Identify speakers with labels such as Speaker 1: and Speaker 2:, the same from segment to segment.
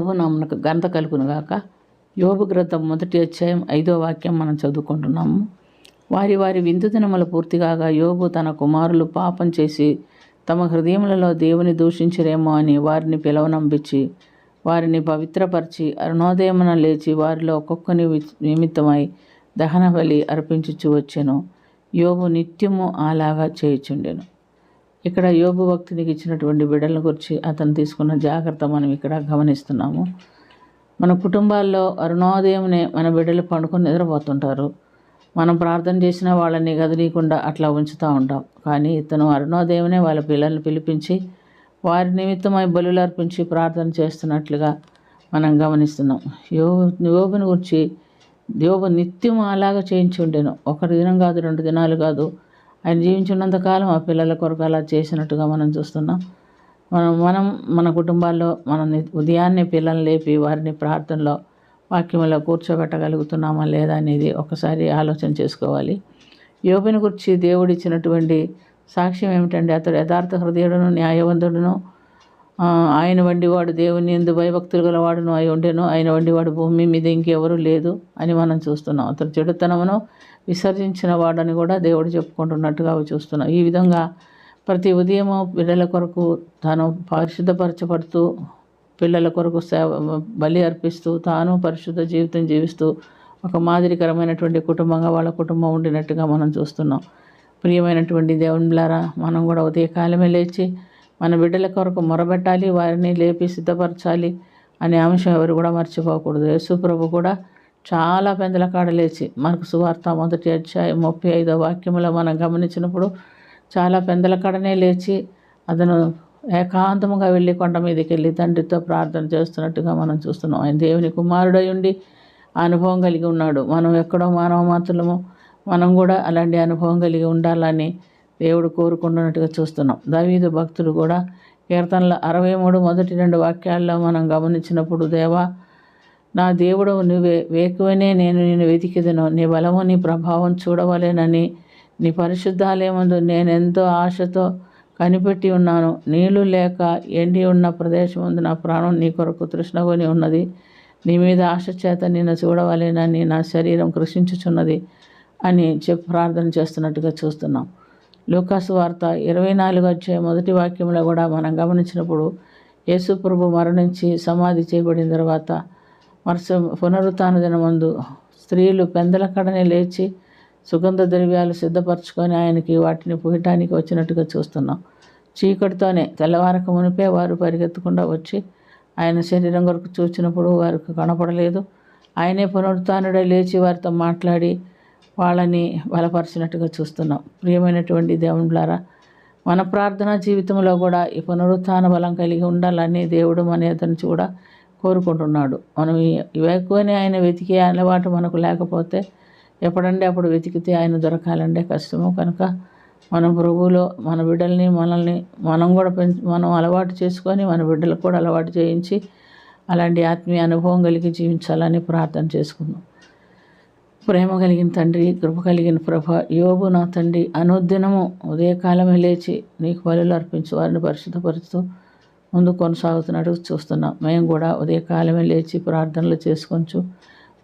Speaker 1: ప్రభునామమునకు ఘనత కలుగును గాక. యోబు గ్రంథం 1వ అధ్యాయం 5వ వాక్యం మనం చదువుకుంటున్నాము. వారి వారి విందు దినములు పూర్తిగాగా యోబు తన కుమారులు పాపం చేసి తమ హృదయములలో దేవుని దూషించరేమో అని వారిని పిలవనంపించి వారిని పవిత్రపరిచి అరుణోదయమున లేచి వారిలో ఒక్కొక్కని నిమిత్తమై దహన బలి అర్పించుచు వచ్చెను. యోబు నిత్యము అలాగా చేయుచుండెను. ఇక్కడ యోబు భక్తునికి ఇచ్చినటువంటి బిడ్డల గురించి అతను తీసుకున్న జాగ్రత్త మనం ఇక్కడ గమనిస్తున్నాము. మన కుటుంబాల్లో అరుణోదయంనే మన బిడ్డలు పండుకొని నిద్రపోతుంటారు. మనం ప్రార్థన చేసినా వాళ్ళని గదిలీయకుండా అట్లా ఉంచుతూ ఉంటాం. కానీ ఇతను అరుణోదయమే వాళ్ళ పిల్లల్ని పిలిపించి వారి నిమిత్తమై బలులు అర్పించి ప్రార్థన చేస్తున్నట్లుగా మనం గమనిస్తున్నాం. యోబుని గురించి యోబు నిత్యం అలాగా చేయించి ఉండేను. ఒక దినం కాదు, 2 దినాలు కాదు, ఆయన జీవించున్నంతకాలం ఆ పిల్లల కొరకు అలా చేసినట్టుగా మనం చూస్తున్నాం. మన కుటుంబాల్లో మనం ఉదయాన్నే పిల్లల్ని లేపి వారిని ప్రార్థనలో వాక్యంలో కూర్చోబెట్టగలుగుతున్నామా లేదా అనేది ఒకసారి ఆలోచన చేసుకోవాలి. యోబుని గురించి దేవుడిచ్చినటువంటి సాక్ష్యం ఏమిటంటే, అతడు యథార్థ హృదయుడును న్యాయవంతుడును ఆయన వండివాడు దేవుని యందు భయభక్తులు గలవాడును అయి ఉండెను. ఆయన వండివాడు భూమి మీద ఇంకెవరూ లేదు అని మనం చూస్తున్నాం. అతడు చెడుతనమును విసర్జించిన వాడని కూడా దేవుడు చెప్పుకుంటున్నట్టుగా చూస్తున్నాం. ఈ విధంగా ప్రతి ఉదయము పిల్లల కొరకు తాను పరిశుద్ధపరచబడుతూ పిల్లల కొరకు బలి అర్పిస్తూ తాను పరిశుద్ధ జీవితం జీవిస్తూ ఒక మాదిరికరమైనటువంటి కుటుంబంగా వాళ్ళ కుటుంబం ఉండినట్టుగా మనం చూస్తున్నాం. ప్రియమైనటువంటి దేవునిలారా, మనం కూడా ఉదయకాలమే లేచి మన బిడ్డల కొరకు మొరబెట్టాలి, వారిని లేపి సిద్ధపరచాలి అనే అంశం ఎవరు కూడా మర్చిపోకూడదు. యేసు ప్రభు కూడా చాలా పెందల కాడ లేచి మనకు సువార్త 1వ అధ్యాయం 35వ వాక్యములో మనం గమనించినప్పుడు చాలా పెందల కాడనే లేచి అతను ఏకాంతముగా వెళ్ళి కొండ మీదకి వెళ్ళి తండ్రితో ప్రార్థన చేస్తున్నట్టుగా మనం చూస్తున్నాం. ఆయన దేవుని కుమారుడై ఉండి అనుభవం కలిగి ఉన్నాడు. మనం ఎక్కడో మానవ మాత్రము మనం కూడా అలాంటి అనుభవం కలిగి ఉండాలని దేవుడు కోరుకుంటున్నట్టుగా చూస్తున్నాం. దావీదు భక్తుడు కూడా కీర్తనల 63 మొదటి 2 వాక్యాల్లో మనం గమనించినప్పుడు, దేవా నా దేవుడు నువ్వే, వేకువనే నేను నిన్ను వెతికిదను, నీ బలము నీ ప్రభావం చూడవలేనని నీ పరిశుద్ధాలయమందు నేనెంతో ఆశతో కనిపెట్టి ఉన్నాను. నీళ్లు లేక ఎండి ఉన్న ప్రదేశమందు నా ప్రాణం నీ కొరకు తృష్ణగొని ఉన్నది. నీ మీద ఆశ చేత నిన్ను చూడవలేనని నా శరీరం కృషించుచున్నది అని ప్రార్థన చేస్తున్నట్టుగా చూస్తున్నాం. లూకాసు వార్త 24వ అధ్యాయం 1వ వాక్యంలో కూడా మనం గమనించినప్పుడు, యేసు ప్రభు మరణించి సమాధి చేయబడిన తర్వాత పునరుత్థాన దినమందు స్త్రీలు పెందల కడనే లేచి సుగంధ ద్రవ్యాలు సిద్ధపరచుకొని ఆయనకి వాటిని పూయటానికి వచ్చినట్టుగా చూస్తున్నాం. చీకటితోనే తెల్లవారక మునిపే వారు పరిగెత్తకుండా వచ్చి ఆయన శరీరం కొరకు చూచినప్పుడు వారికి కనపడలేదు. ఆయనే పునరుత్థానుడై లేచి వారితో మాట్లాడి వాళ్ళని బలపరిచినట్టుగా చూస్తున్నాం. ప్రియమైనటువంటి దేవునిలారా, మన ప్రార్థనా జీవితంలో కూడా ఈ పునరుత్థాన బలం కలిగి ఉండాలని దేవుడు మన ఎదురు కూడా కోరుకుంటున్నాడు. మనం ఎక్కువనే ఆయన వెతికే అలవాటు మనకు లేకపోతే ఎప్పుడంటే అప్పుడు వెతికితే ఆయన దొరకాలంటే కష్టము. కనుక మన ప్రభువులో మన బిడ్డల్ని మనం కూడా మనం అలవాటు చేసుకొని మన బిడ్డలకు కూడా అలవాటు చేయించి అలాంటి ఆత్మీయ అనుభవం కలిగి జీవించాలని ప్రార్థన చేసుకుందాం. ప్రేమ కలిగిన తండ్రి, కృప కలిగిన ప్రభ, యోబు నా తండ్రి అనుదినము ఉదయకాలమే లేచి నీకు బలులు అర్పించు వారిని పరిశుద్ధపరుస్తూ ముందు కొనసాగుతున్నట్టు చూస్తున్నాం. మేము కూడా ఉదయకాలమే లేచి ప్రార్థనలు చేసుకొంచు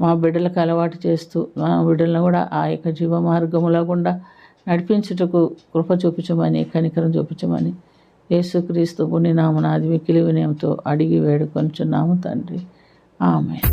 Speaker 1: మా బిడ్డలకు అలవాటు చేస్తూ మా బిడ్డలను కూడా ఆ యొక్క జీవ మార్గములో గుండా నడిపించుటకు కృప చూపించమని, కనికరం చూపించమని యేసుక్రీస్తు పుణ్యనామమున ఆది మిక్కిలి వినయంతో అడిగి వేడుకొనుచున్నాము తండ్రి. ఆమేన్.